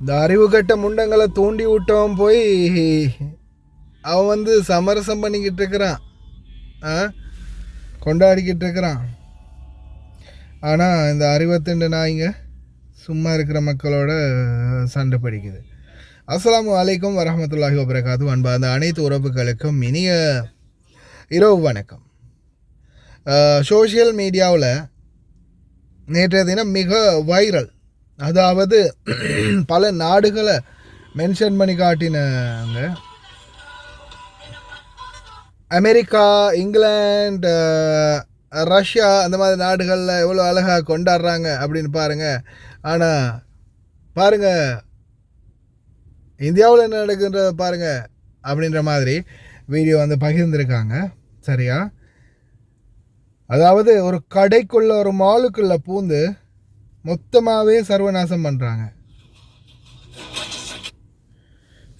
இந்த அறிவு கட்ட முண்டங்களை தூண்டி விட்டவன் போய் அவன் சமரசம் பண்ணிக்கிட்டு இருக்கிறான், கொண்டாடிக்கிட்டு இருக்கிறான். ஆனால் இந்த அறிவத்துண்டு நாய்ங்க சும்மா இருக்கிற மக்களோட சண்டை படிக்குது. அஸ்ஸலாமு அலைக்கும் வரஹ்மத்துல்லாஹி வபரகாத்து. அன்பா அந்த அனைத்து உறவுகளுக்கும் இனிய இரவு வணக்கம். சோஷியல் மீடியாவில் நேற்றைய தினம் மிக வைரல், அதாவது பல நாடுகளை மென்ஷன் பண்ணி காட்டினாங்க. அமெரிக்கா, இங்கிலாந்து, ரஷ்யா அந்த மாதிரி நாடுகளில் எவ்வளோ அழகாக கொண்டாடுறாங்க அப்படின்னு பாருங்கள். ஆனால் பாருங்கள் இந்தியாவில் என்ன நடக்குன்றத பாருங்கள் அப்படின்ற மாதிரி வீடியோ பகிர்ந்துருக்காங்க. சரியா? அதாவது ஒரு கடைக்குள்ளே ஒரு மாலுக்குள்ளே பூந்து மொத்தமாகவே சர்வநாசம் பண்ணுறாங்க.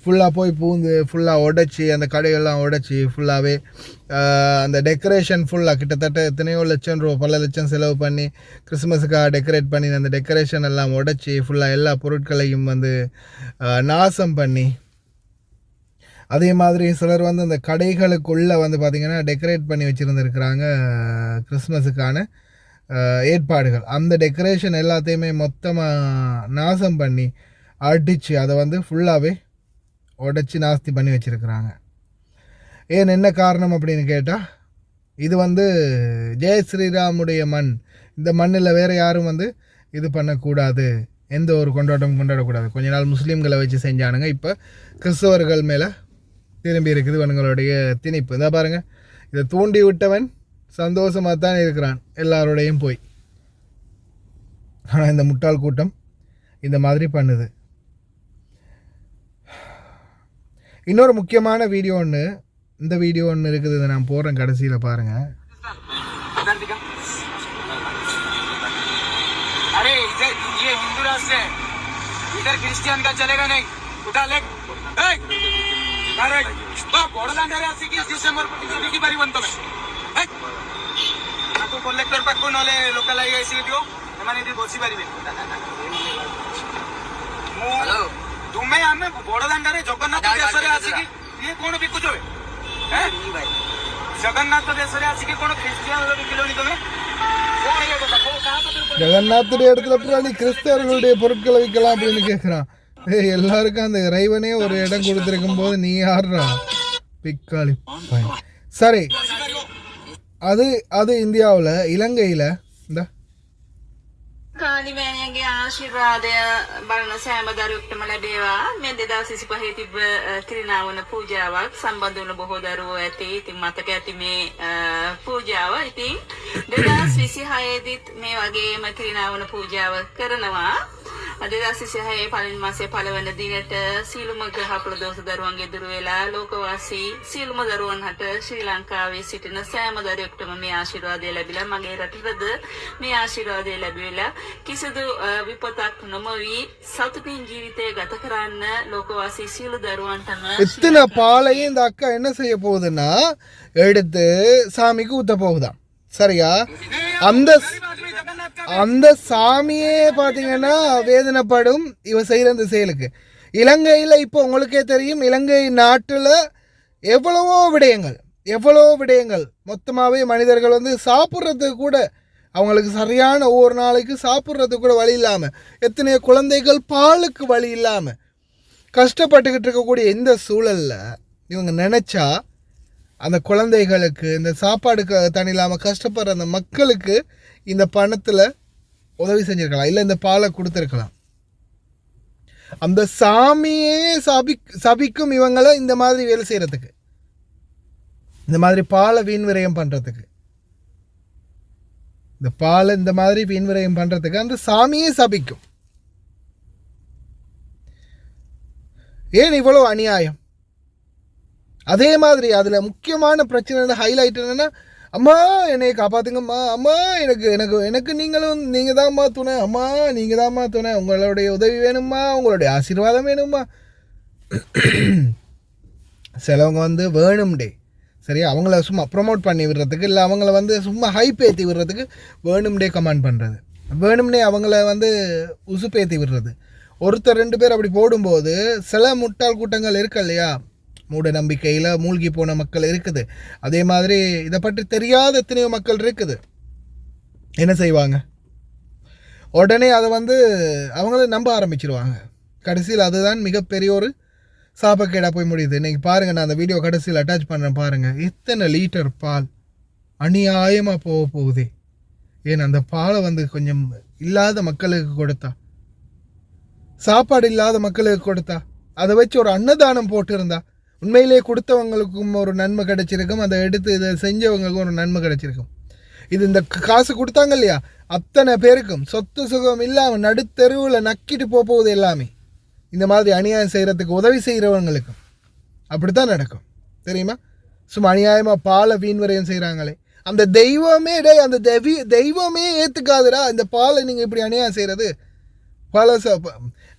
ஃபுல்லாக போய் பூந்து ஃபுல்லாக உடைச்சி அந்த கடையெல்லாம் உடைச்சி ஃபுல்லாகவே அந்த டெக்கரேஷன் ஃபுல்லாக கிட்டத்தட்ட எத்தனையோ லட்சம் ரூபா, பல லட்சம் செலவு பண்ணி கிறிஸ்மஸுக்காக டெக்கரேட் பண்ணி அந்த டெக்கரேஷன் எல்லாம் உடைச்சி ஃபுல்லாக எல்லா பொருட்களையும் நாசம் பண்ணி, அதே மாதிரி சிலர் அந்த கடைகளுக்குள்ளே பார்த்திங்கன்னா டெக்கரேட் பண்ணி வச்சுருந்துருக்குறாங்க கிறிஸ்மஸுக்கான ஏற்பாடுகள். அந்த டெக்கரேஷன் எல்லாத்தையுமே மொத்தமாக நாசம் பண்ணி அடித்து அதை ஃபுல்லாகவே உடைச்சி நாஸ்தி பண்ணி வச்சுருக்குறாங்க. ஏன் என்ன காரணம் அப்படின்னு கேட்டால், இது ஜெய் ஸ்ரீராமுடைய மண், இந்த மண்ணில் வேறு யாரும் இது பண்ணக்கூடாது, எந்த ஒரு கொண்டாட்டமும் கொண்டாடக்கூடாது. கொஞ்ச நாள் முஸ்லீம்களை வச்சு செஞ்சானுங்க, இப்போ கிறிஸ்தவர்கள் மேலே திரும்பி இருக்குது இவனுங்களுடைய திணிப்பு. இதை பாருங்கள், இதை தூண்டி விட்டவன் சந்தோஷமாக தான் இருக்கிறான் எல்லாரோடையும் போய். ஆனால் இந்த முட்டாள் கூட்டம் இந்த மாதிரி பண்ணுது. இன்னொரு முக்கியமான வீடியோ ஒன்று, இந்த வீடியோ ஒன்று இருக்குது, இதை நான் போடுறேன் கடைசியில் பாருங்கள். अरे इधर ये हिंदू राष्ट्र है, इधर क्रिश्चियन का चलेगा नहीं. उठा ले ବଡ଼ଦାଣ୍ଡରେ ଆସିକି ଡିସେମ୍ବର 25 ବିକି ପାରିବନି ତମେ. ତାକୁ କଲେକ୍ଟର ପାଖକୁ ନହେଲେ ଲୋକାଲ ଆଇ ଆସିକି ଦିଅ, ସେମାନେ ଏଠି ବସି ପାରିବେ. ତୁମେ ଆମେ ବଡ଼ଦାଣ୍ଡରେ ଜଗନ୍ନାଥ ଦେଶରେ ଆସିକି ଇଏ କ'ଣ ବିକୁଛ? ଜଗନ୍ନାଥ ଦେଶରେ ଆସିକି କ'ଣ ଖ୍ରୀଷ୍ଟିଆନ ବିକିଲଣି ତମେ? ஜெகநாத்துடைய இடத்துல போய் நீ கிறிஸ்தவர்களுடைய பொருட்களை விற்கலாம் அப்படின்னு கேட்குறான். எல்லாருக்கும் அந்த இறைவனே ஒரு இடம் கொடுத்துருக்கும் போது நீ யாருடா பிக்காளி? சரி, அது ඉන්දියාවල, ඉලංගයිල இந்த කාලිමෑණියන්ගේ ආශිර්වාදය බලන සෑම දරුවෙකුටම ලැබේවා. මේ 2025 තිබ්බ කිරිනාවන පූජාවක් සම්බන්ධ වුණ බොහෝ දරුවෝ ඇති. ඉතින් මතක ඇති මේ පූජාව. ඉතින් 2026 දිත් මේ වගේම කිරිනාවන පූජාව කරනවා. 2026 පළවෙනි මාසයේ පළවෙනි දිනට සීලුම ග්‍රහ ප්‍රදෝෂ දරුවන්ගේ දුර වෙලා ලෝකවාසී සීලුම දරුවන් හට ශ්‍රී ලංකාවේ සිටින සෑම දරුවෙකුටම මේ ආශිර්වාදය ලැබිලා, මගේ රටටද මේ ආශිර්වාදය ලැබිලා කිසිදු විපතක් නොමවි සතුටින් ජීවිතය ගත කරන්න ලෝකවාසී සීල දරුවන්ටම இத்தனை பாலையும் இந்த அக்கா என்ன செய்ய போகுதுன்னா எடுத்து சாமிக்கு ஊத்த போகுதாம். சரியா? அந்த சாமியே பார்த்தீங்கன்னா வேதனைப்படும் இவ செய்கிற அந்த செயலுக்கு. இலங்கையில் இப்போ உங்களுக்கே தெரியும், இலங்கை நாட்டில் எவ்வளவோ விடயங்கள் மொத்தமாகவே மனிதர்கள் சாப்பிட்றதுக்கு கூட அவங்களுக்கு சரியான ஒவ்வொரு நாளைக்கு சாப்பிட்றதுக்கு கூட வழி இல்லாமல், எத்தனையோ குழந்தைகள் பாலுக்கு வழி இல்லாமல் கஷ்டப்பட்டுக்கிட்டு இருக்கக்கூடிய இந்த சூழலில் இவங்க நினச்சா அந்த குழந்தைகளுக்கு இந்த சாப்பாடுக்கு தண்ணி இல்லாமல் கஷ்டப்படுற அந்த மக்களுக்கு இந்த பணத்தில் உதவி செஞ்சுருக்கலாம், இல்லை இந்த பாலை கொடுத்துருக்கலாம். அந்த சாமியே சபிக்கும் இவங்களை இந்த மாதிரி வேலை செய்கிறதுக்கு, இந்த மாதிரி பாலை வீண் விரயம் பண்ணுறதுக்கு, இந்த பாலை இந்த மாதிரி வீண் விரயம் பண்ணுறதுக்கு அந்த சாமியே சபிக்கும். ஏன் இவ்வளோ அநியாயம்? அதே மாதிரி அதில் முக்கியமான பிரச்சனை ஹைலைட் என்னென்னா, அம்மா என்னை காப்பாற்றுங்கம்மா, அம்மா எனக்கு நீங்கள் தான்மா துணை, அம்மா நீங்கள் தான்மா துணை, உங்களுடைய உதவி வேணும்மா, உங்களுடைய ஆசீர்வாதம் வேணும்மா. சிலவங்க வேணும்டே, சரியா, அவங்கள சும்மா ப்ரொமோட் பண்ணி விடுறதுக்கு, இல்லை அவங்கள சும்மா ஹைப் ஏற்றி விடுறதுக்கு வேணும்டே கமெண்ட் பண்ணுறது, வேணும்னே அவங்கள உசுப்பேற்றி விடுறது. ஒருத்தர் 2 பேர் அப்படி போடும்போது சில முட்டாள் கூட்டங்கள் இருக்கு இல்லையா, மூட நம்பிக்கையில் மூழ்கி போன மக்கள் இருக்குது. அதே மாதிரி இதை பற்றி தெரியாத எத்தனையோ மக்கள் இருக்குது. என்ன செய்வாங்க, உடனே அதை அவங்கள நம்ப ஆரம்பிச்சிருவாங்க. கடைசியில் அதுதான் மிகப்பெரிய ஒரு சாபக்கேடாக போய் முடியுது. இன்றைக்கி பாருங்கள், நான் அந்த வீடியோ கடைசியில் அட்டாச் பண்ணுறேன் பாருங்கள். எத்தனை லிட்டர் பால் அநியாயமாக போகுதே. ஏன் அந்த பாலை கொஞ்சம் இல்லாத மக்களுக்கு கொடுத்தா, சாப்பாடு இல்லாத மக்களுக்கு கொடுத்தா, அதை வச்சு ஒரு அன்னதானம் போட்டிருந்தா உண்மையிலேயே கொடுத்தவங்களுக்கும் ஒரு நன்மை கிடைச்சிருக்கும், அதை எடுத்து இதை செஞ்சவங்களுக்கும் ஒரு நன்மை கிடைச்சிருக்கும். இது இந்த காசு கொடுத்தாங்க இல்லையா, அத்தனை பேருக்கும் சொத்து சுகம் இல்லாமல் நடுத்தெருவில் நக்கிட்டு போகுது எல்லாமே. இந்த மாதிரி அநியாயம் செய்கிறதுக்கு உதவி செய்கிறவங்களுக்கும் அப்படி தான் நடக்கும் தெரியுமா. சும்மா அநியாயமாக பாலை வீண்வரையும் செய்கிறாங்களே, அந்த தெய்வமே அந்த தெய்வமே ஏற்றுக்காதுடா இந்த பாலை நீங்கள் இப்படி அநியாயம் செய்கிறது. பல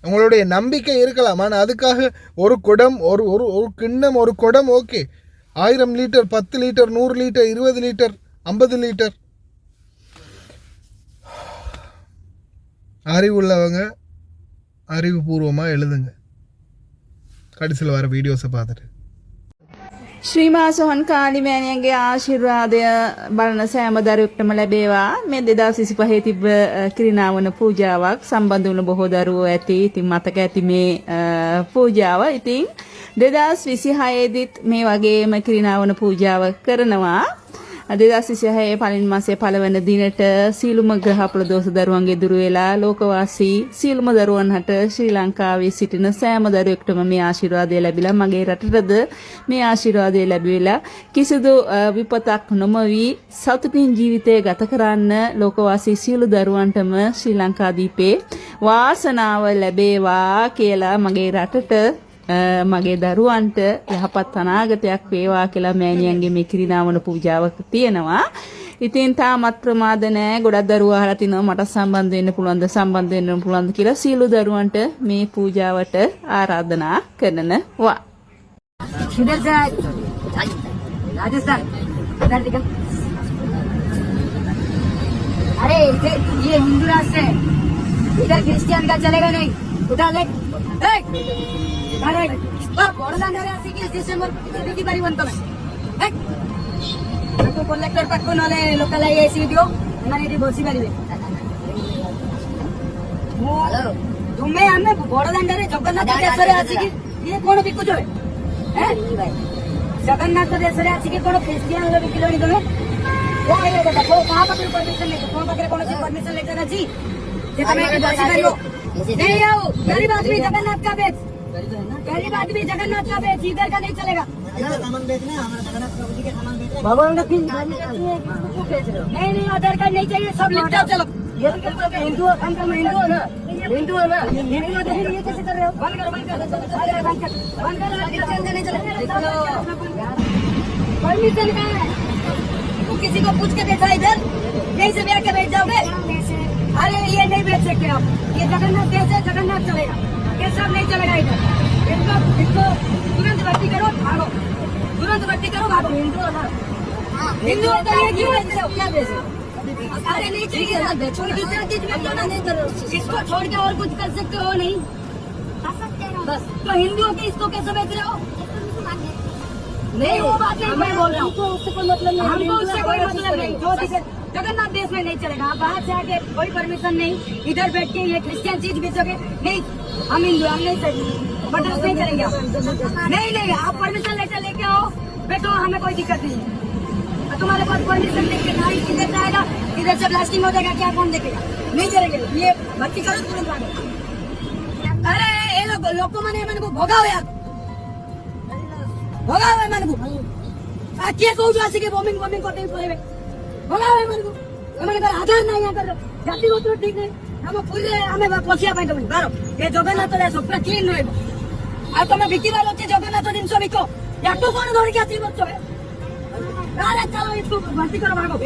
உங்களுடைய நம்பிக்கை இருக்கலாம், ஆனால் அதுக்காக ஒரு குடம் ஒரு ஒரு கிண்ணம் ஒரு குடம் okay, 1000 litre 10 litre 100 litre 20 litre 50 litre. அறிவுள்ளவங்க அறிவுபூர்வமாக எழுதுங்க, கடைசியில் வர வீடியோஸை பார்த்துட்டு. ශ්‍රීමා සොහන් කාලිමෑණියන්ගේ ආශිර්වාදය බලන සෑම දරුවෙක්ටම ලැබේවා. මේ 2025 තිබ්බ කිරිනාවන පූජාවක් සම්බන්ධ වුණ බොහෝ දරුවෝ ඇති. ඉතින් මතක ඇති මේ පූජාව. ඉතින් 2026 දිත් මේ වගේම කිරිනාවන පූජාව කරනවා. 2026 පළවෙනි මාසයේ පළවෙනි දිනට සීලුම ග්‍රහ ප්‍රදෝෂ දරුවන්ගේ දුර වෙලා ලෝකවාසී සීලුම දරුවන් හට ශ්‍රී ලංකාවේ සිටින සෑම දරුවෙකුටම මේ ආශිර්වාදය ලැබිලා මගේ රටටද මේ ආශිර්වාදය ලැබිලා කිසිදු විපතක් නොමවි සතුටින් ජීවිතය ගත කරන්න ලෝකවාසී සියලු දරුවන්ටම ශ්‍රී ලංකාදීපේ වාසනාව ලැබේවා කියලා මගේ රටට මගේ දරුවන්ට යහපත් අනාගතයක් වේවා කියලා මෑණියන්ගේ මේ කිරිනාවන පූජාවක තියෙනවා. ඉතින් තාමත් ප්‍රමාද නැහැ. ගොඩක් දරුවෝ අහලා තිනවා මට සම්බන්ධ වෙන්න පුළුවන්ද කියලා සියලු දරුවන්ට මේ පූජාවට ආරාධනා කරනවා. इधर से राजस्थान इधर दिखा। अरे ये हिंदू राष्ट्र है, इधर क्रिश्चियन का चलेगा नहीं। उठा ले कलेक्टर पक्को ना लोकल सीडियो बसी पारे तुम्हें आम बड़ दाण्ड जगन्नाथ देश आसिक ये कौन बिकुच जगन्नाथ देश आसिक कौन क्रिश्चियन बिकिल तुम्हें क्या पाखे परमिशन ले तुम पाखे कौन परमिशन लेटर अच्छी नहीं आओ। गरीब आदमी जगन्नाथ का बेच, गरीब आदमी जगन्नाथ का बेच, इधर का नहीं चलेगा। सामान बेचना है, हमारा जगन्नाथ प्रभु जी के सामान बेच रहे हैं। भगवान का नहीं आधार कार्ड नहीं चाहिए, सब लिपटा चलो। हिंदू हम तो हिंदू है ना, हिंदू है ना, हिंदू है तो ये कैसे कर रहे हो? बंद करो नहीं चलेगा। परमिशन कहाँ है? तू किसी को पूछ के बैठा इधर, यहीं से बैठ के बैठ जाओगे। अरे ये नहीं बेच सकते आप, ये जगन्नाथ देश है, जगन्नाथ चलेगा, ये सब नहीं चलेगा इधर। इसको तुरंत भर्ती करो, भागो, तुरंत भर्ती करो, भागो। हिंदू है ना, हिंदू है तो ये क्यों बेच रहे हो? क्या बेच रहे हो? अरे नहीं चाहिए ना, छोड़ दूसरा चीज बेच दो ना, नहीं करो। इसको छोड़ के और कुछ कर सकते हो नहीं? बस तो हिंदुओं के इसको कैसे बेच रहे हो? नहीं वो बात नहीं मैं बोल रहा हूँ, उससे कोई मतलब नहीं, हमको उससे कोई मतलब नहीं। जो जगन्नाथ देश में नहीं चलेगा, आप बाहर से आके कोई परमिशन नहीं, इधर बैठ के ये क्रिश्चियन चीज बेचोगे नहीं। हम हिंदू, हम नहीं बर्दाश्त नहीं करेंगे। नहीं आप परमिशन लेटर लेके आओ, बैठो, हमें कोई दिक्कत नहीं है। तुम्हारे पास परमिशन लेके ना इधर जाएगा, इधर से ब्लास्टिंग हो जाएगा, क्या कौन देखेगा? नहीं चलेगा, ये भर्ती करो तुरंत भागो। अरे ये लोग मैंने को भोगाओ यार, भोगाओ मैंने को किए कहूँ आसिक बॉम्बिंग करते पड़े भोगाओ मैंने को आधार नहीं कर जाति गोत्र ठीक नहीं हम पूरे हमें पशिया पाई बारो ये जगन्नाथ स्वप्न क्लीन रहे आ तुम बिकबार अच्छे जगन्नाथ जिनस बिक या कौन धरिक आस चलो इसको भर्ती करो भागो।